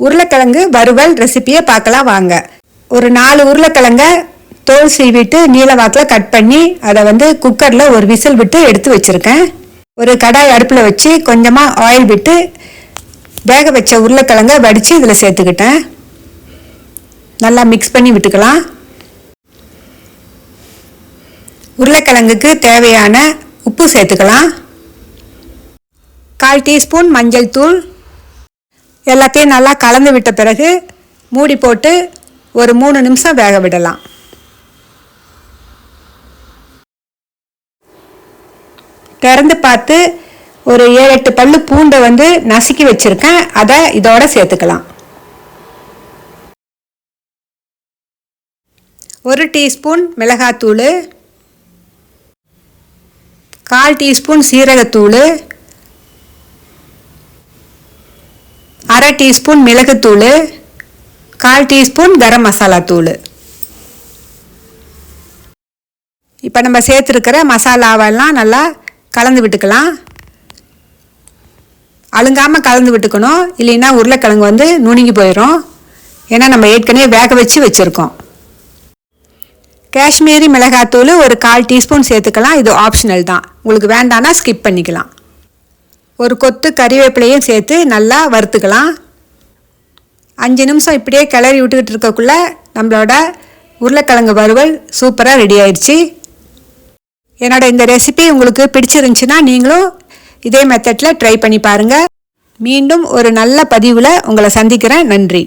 உருளைக்கிழங்கு வறுவல் ரெசிபியை பார்க்கலாம் வாங்க. ஒரு 4 உருளைக்கிழங்க தோல் சீவிட்டு நீல வாக்கில் கட் பண்ணி அதை குக்கரில் ஒரு விசில் விட்டு எடுத்து வச்சுருக்கேன். ஒரு கடாய் அடுப்பில் வச்சு கொஞ்சமாக ஆயில் விட்டு வேக வச்ச உருளைக்கிழங்க வடித்து இதில் சேர்த்துக்கிட்டேன். நல்லா மிக்ஸ் பண்ணி விட்டுக்கலாம். உருளைக்கிழங்குக்கு தேவையான உப்பு சேர்த்துக்கலாம். 1/4 டீஸ்பூன் மஞ்சள் தூள். எல்லாத்தையும் நல்லா கலந்து விட்ட பிறகு மூடி போட்டு ஒரு 3 நிமிஷம் வேக விடலாம். திறந்து பார்த்து ஒரு 7-8 பல்லு பூண்டை நசுக்கி வச்சுருக்கேன். அதை இதோட சேர்த்துக்கலாம். 1 டீஸ்பூன் மிளகாத்தூள், 1/4 டீஸ்பூன் சீரகத்தூள், 1/2 டீஸ்பூன் மிளகுத்தூள், 1/4 டீஸ்பூன் கரம் மசாலா தூள். இப்போ நம்ம சேர்த்துருக்கிற மசாலாவெல்லாம் நல்லா கலந்து விட்டுக்கலாம். அழுங்காமல் கலந்து விட்டுக்கணும், இல்லைன்னா உருளைக்கிழங்கு நுணுங்கி போயிடும். ஏன்னா நம்ம ஏற்கனவே வேக வச்சு வச்சுருக்கோம். காஷ்மீரி மிளகாத்தூள் ஒரு 1/4 டீஸ்பூன் சேர்த்துக்கலாம். இது ஆப்ஷனல் தான், உங்களுக்கு வேண்டான்னா ஸ்கிப் பண்ணிக்கலாம். ஒரு கொத்து கறிவேப்பிலையும் சேர்த்து நல்லா வறுத்துக்கலாம். 5 நிமிஷம் இப்படியே கிளறி விட்டுக்கிட்டு இருக்கக்குள்ளே நம்மளோட உருளைக்கிழங்கு வறுவல் சூப்பராக ரெடி ஆயிடுச்சு. என்னோட இந்த ரெசிபி உங்களுக்கு பிடிச்சிருந்துச்சுன்னா நீங்களும் இதே மெத்தடில் ட்ரை பண்ணி பாருங்கள். மீண்டும் ஒரு நல்ல பதிவில் உங்களை சந்திக்கிறேன். நன்றி.